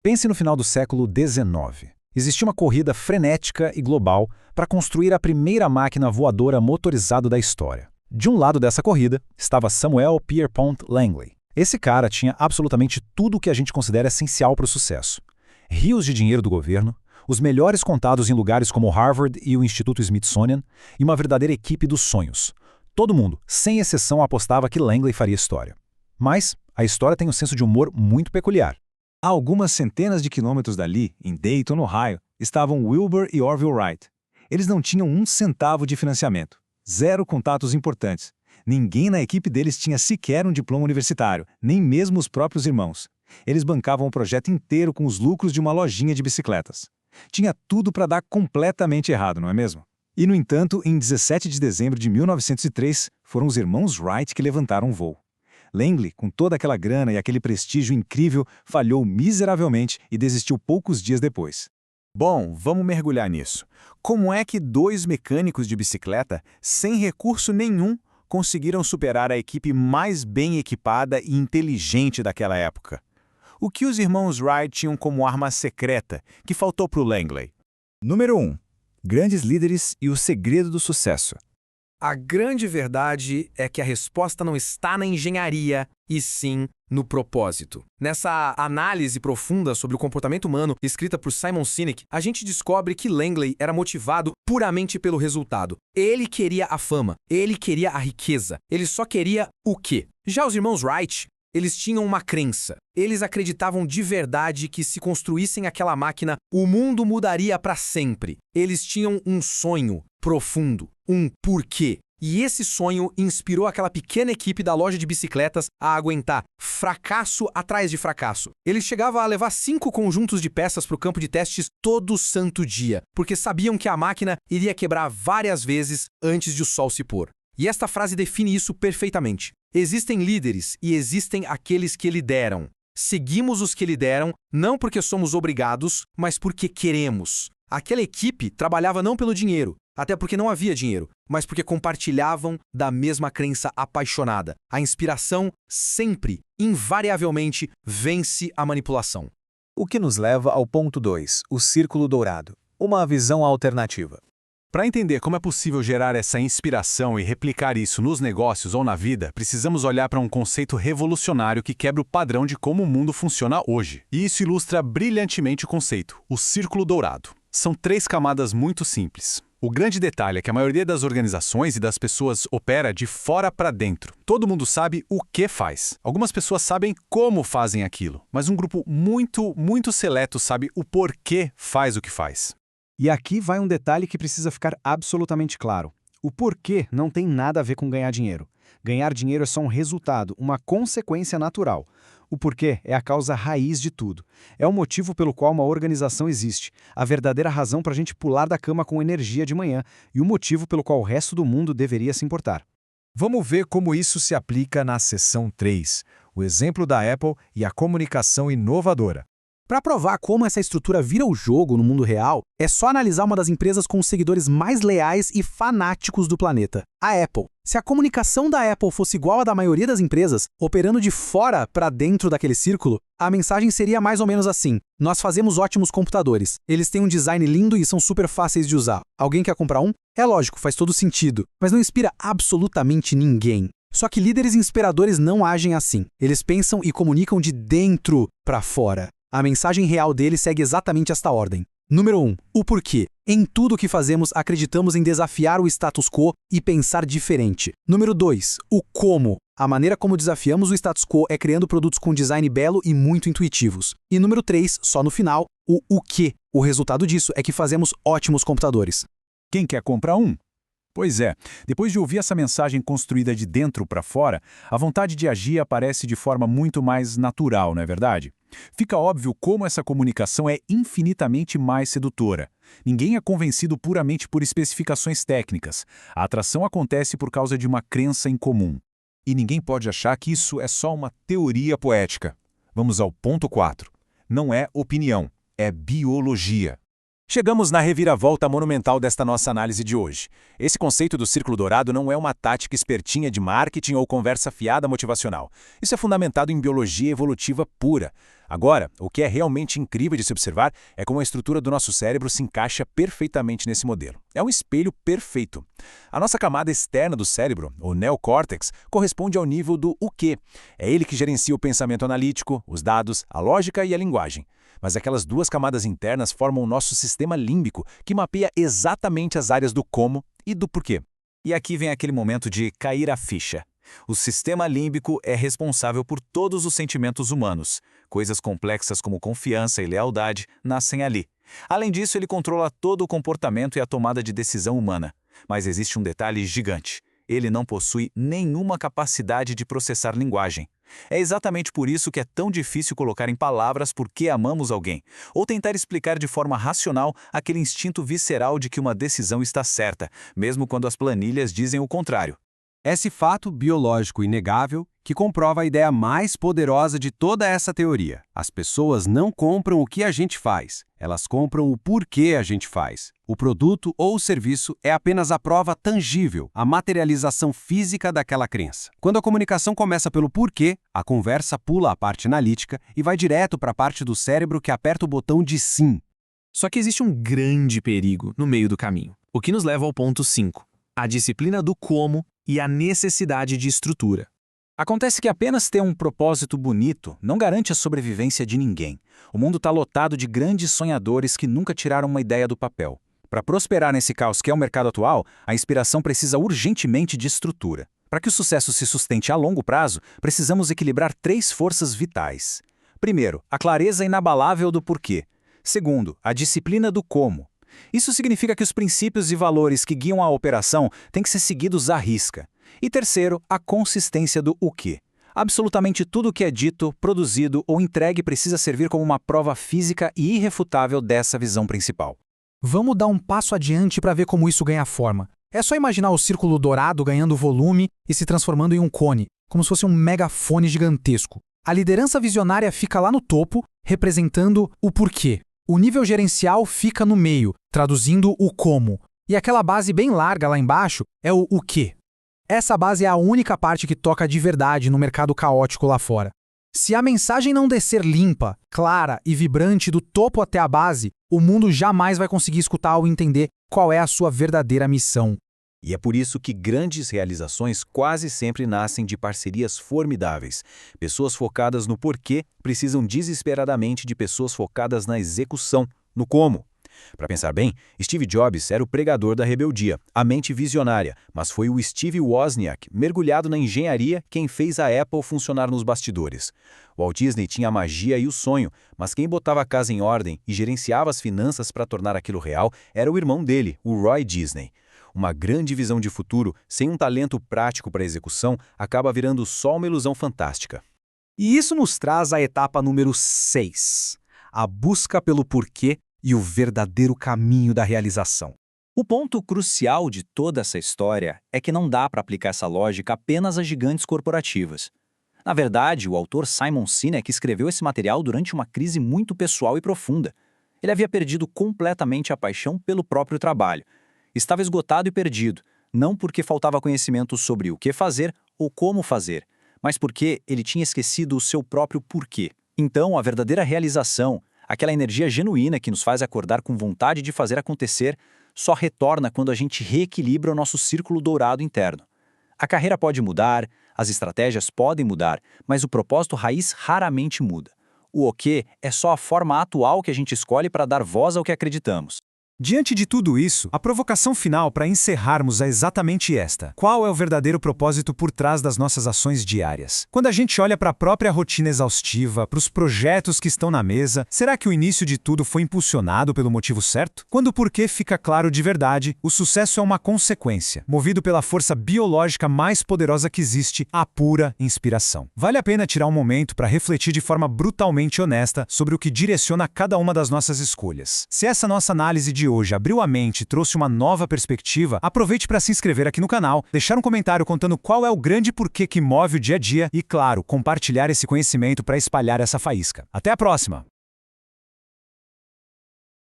Pense no final do século XIX. Existia uma corrida frenética e global para construir a primeira máquina voadora motorizada da história. De um lado dessa corrida estava Samuel Pierpont Langley. Esse cara tinha absolutamente tudo o que a gente considera essencial para o sucesso. Rios de dinheiro do governo, os melhores contados em lugares como Harvard e o Instituto Smithsonian, e uma verdadeira equipe dos sonhos. Todo mundo, sem exceção, apostava que Langley faria história. Mas a história tem um senso de humor muito peculiar. A algumas centenas de quilômetros dali, em Dayton, Ohio, estavam Wilbur e Orville Wright. Eles não tinham um centavo de financiamento, 0 contatos importantes. Ninguém na equipe deles tinha sequer um diploma universitário, nem mesmo os próprios irmãos. Eles bancavam o projeto inteiro com os lucros de uma lojinha de bicicletas. Tinha tudo para dar completamente errado, não é mesmo? E, no entanto, em 17 de dezembro de 1903, foram os irmãos Wright que levantaram o voo. Langley, com toda aquela grana e aquele prestígio incrível, falhou miseravelmente e desistiu poucos dias depois. Bom, vamos mergulhar nisso. Como é que 2 mecânicos de bicicleta, sem recurso nenhum, conseguiram superar a equipe mais bem equipada e inteligente daquela época? O que os irmãos Wright tinham como arma secreta que faltou para o Langley? Número 1. Grandes líderes e o segredo do sucesso. A grande verdade é que a resposta não está na engenharia, e sim no propósito. Nessa análise profunda sobre o comportamento humano, escrita por Simon Sinek, a gente descobre que Langley era motivado puramente pelo resultado. Ele queria a fama, ele queria a riqueza, ele só queria o quê? Já os irmãos Wright, eles tinham uma crença. Eles acreditavam de verdade que se construíssem aquela máquina, o mundo mudaria para sempre. Eles tinham um sonho profundo, um porquê. E esse sonho inspirou aquela pequena equipe da loja de bicicletas a aguentar fracasso atrás de fracasso. Eles chegavam a levar 5 conjuntos de peças para o campo de testes todo santo dia, porque sabiam que a máquina iria quebrar várias vezes antes de o sol se pôr. E esta frase define isso perfeitamente. Existem líderes e existem aqueles que lideram. Seguimos os que lideram, não porque somos obrigados, mas porque queremos. Aquela equipe trabalhava não pelo dinheiro, até porque não havia dinheiro, mas porque compartilhavam da mesma crença apaixonada. A inspiração sempre, invariavelmente, vence a manipulação. O que nos leva ao ponto 2, o círculo dourado. Uma visão alternativa. Para entender como é possível gerar essa inspiração e replicar isso nos negócios ou na vida, precisamos olhar para um conceito revolucionário que quebra o padrão de como o mundo funciona hoje. E isso ilustra brilhantemente o conceito, o círculo dourado. São 3 camadas muito simples. O grande detalhe é que a maioria das organizações e das pessoas opera de fora para dentro. Todo mundo sabe o que faz. Algumas pessoas sabem como fazem aquilo, mas um grupo muito seleto sabe o porquê faz o que faz. E aqui vai um detalhe que precisa ficar absolutamente claro. O porquê não tem nada a ver com ganhar dinheiro. Ganhar dinheiro é só um resultado, uma consequência natural. O porquê é a causa raiz de tudo. É o motivo pelo qual uma organização existe, a verdadeira razão para a gente pular da cama com energia de manhã e o motivo pelo qual o resto do mundo deveria se importar. Vamos ver como isso se aplica na seção 3, o exemplo da Apple e a comunicação inovadora. Para provar como essa estrutura vira o jogo no mundo real, é só analisar uma das empresas com os seguidores mais leais e fanáticos do planeta, a Apple. Se a comunicação da Apple fosse igual à da maioria das empresas, operando de fora para dentro daquele círculo, a mensagem seria mais ou menos assim: nós fazemos ótimos computadores, eles têm um design lindo e são super fáceis de usar. Alguém quer comprar um? É lógico, faz todo sentido, mas não inspira absolutamente ninguém. Só que líderes inspiradores não agem assim. Eles pensam e comunicam de dentro para fora. A mensagem real dele segue exatamente esta ordem. Número 1. O porquê. Em tudo o que fazemos, acreditamos em desafiar o status quo e pensar diferente. Número 2. O como. A maneira como desafiamos o status quo é criando produtos com design belo e muito intuitivos. E número 3, só no final, o quê. O resultado disso é que fazemos ótimos computadores. Quem quer comprar um? Pois é, depois de ouvir essa mensagem construída de dentro para fora, a vontade de agir aparece de forma muito mais natural, não é verdade? Fica óbvio como essa comunicação é infinitamente mais sedutora. Ninguém é convencido puramente por especificações técnicas. A atração acontece por causa de uma crença em comum. E ninguém pode achar que isso é só uma teoria poética. Vamos ao ponto 4. Não é opinião, é biologia. Chegamos na reviravolta monumental desta nossa análise de hoje. Esse conceito do círculo dourado não é uma tática espertinha de marketing ou conversa fiada motivacional. Isso é fundamentado em biologia evolutiva pura. Agora, o que é realmente incrível de se observar é como a estrutura do nosso cérebro se encaixa perfeitamente nesse modelo. É um espelho perfeito. A nossa camada externa do cérebro, o neocórtex, corresponde ao nível do o quê. É ele que gerencia o pensamento analítico, os dados, a lógica e a linguagem. Mas aquelas duas camadas internas formam o nosso sistema límbico, que mapeia exatamente as áreas do como e do porquê. E aqui vem aquele momento de cair a ficha. O sistema límbico é responsável por todos os sentimentos humanos. Coisas complexas como confiança e lealdade nascem ali. Além disso, ele controla todo o comportamento e a tomada de decisão humana. Mas existe um detalhe gigante. Ele não possui nenhuma capacidade de processar linguagem. É exatamente por isso que é tão difícil colocar em palavras por que amamos alguém, ou tentar explicar de forma racional aquele instinto visceral de que uma decisão está certa, mesmo quando as planilhas dizem o contrário. Esse fato biológico inegável que comprova a ideia mais poderosa de toda essa teoria. As pessoas não compram o que a gente faz, elas compram o porquê a gente faz. O produto ou o serviço é apenas a prova tangível, a materialização física daquela crença. Quando a comunicação começa pelo porquê, a conversa pula a parte analítica e vai direto para a parte do cérebro que aperta o botão de sim. Só que existe um grande perigo no meio do caminho, o que nos leva ao ponto 5, a disciplina do como e a necessidade de estrutura. Acontece que apenas ter um propósito bonito não garante a sobrevivência de ninguém. O mundo está lotado de grandes sonhadores que nunca tiraram uma ideia do papel. Para prosperar nesse caos que é o mercado atual, a inspiração precisa urgentemente de estrutura. Para que o sucesso se sustente a longo prazo, precisamos equilibrar 3 forças vitais. Primeiro, a clareza inabalável do porquê. Segundo, a disciplina do como. Isso significa que os princípios e valores que guiam a operação têm que ser seguidos à risca. E terceiro, a consistência do o quê. Absolutamente tudo o que é dito, produzido ou entregue precisa servir como uma prova física e irrefutável dessa visão principal. Vamos dar um passo adiante para ver como isso ganha forma. É só imaginar o círculo dourado ganhando volume e se transformando em um cone, como se fosse um megafone gigantesco. A liderança visionária fica lá no topo, representando o porquê. O nível gerencial fica no meio, traduzindo o como. E aquela base bem larga lá embaixo é o quê. Essa base é a única parte que toca de verdade no mercado caótico lá fora. Se a mensagem não descer limpa, clara e vibrante do topo até a base, o mundo jamais vai conseguir escutar ou entender qual é a sua verdadeira missão. E é por isso que grandes realizações quase sempre nascem de parcerias formidáveis. Pessoas focadas no porquê precisam desesperadamente de pessoas focadas na execução, no como. Para pensar bem, Steve Jobs era o pregador da rebeldia, a mente visionária, mas foi o Steve Wozniak, mergulhado na engenharia, quem fez a Apple funcionar nos bastidores. Walt Disney tinha a magia e o sonho, mas quem botava a casa em ordem e gerenciava as finanças para tornar aquilo real era o irmão dele, o Roy Disney. Uma grande visão de futuro, sem um talento prático para execução, acaba virando só uma ilusão fantástica. E isso nos traz à etapa número 6, a busca pelo porquê e o verdadeiro caminho da realização. O ponto crucial de toda essa história é que não dá para aplicar essa lógica apenas a gigantes corporativas. Na verdade, o autor Simon Sinek escreveu esse material durante uma crise muito pessoal e profunda. Ele havia perdido completamente a paixão pelo próprio trabalho. Estava esgotado e perdido, não porque faltava conhecimento sobre o que fazer ou como fazer, mas porque ele tinha esquecido o seu próprio porquê. Então, a verdadeira realização, aquela energia genuína que nos faz acordar com vontade de fazer acontecer, só retorna quando a gente reequilibra o nosso círculo dourado interno. A carreira pode mudar, as estratégias podem mudar, mas o propósito raiz raramente muda. O o quê é só a forma atual que a gente escolhe para dar voz ao que acreditamos. Diante de tudo isso, a provocação final para encerrarmos é exatamente esta. Qual é o verdadeiro propósito por trás das nossas ações diárias? Quando a gente olha para a própria rotina exaustiva, para os projetos que estão na mesa, será que o início de tudo foi impulsionado pelo motivo certo? Quando o porquê fica claro de verdade, o sucesso é uma consequência, movido pela força biológica mais poderosa que existe, a pura inspiração. Vale a pena tirar um momento para refletir de forma brutalmente honesta sobre o que direciona cada uma das nossas escolhas. Se essa nossa análise de hoje abriu a mente e trouxe uma nova perspectiva, aproveite para se inscrever aqui no canal, deixar um comentário contando qual é o grande porquê que move o dia a dia e, claro, compartilhar esse conhecimento para espalhar essa faísca. Até a próxima!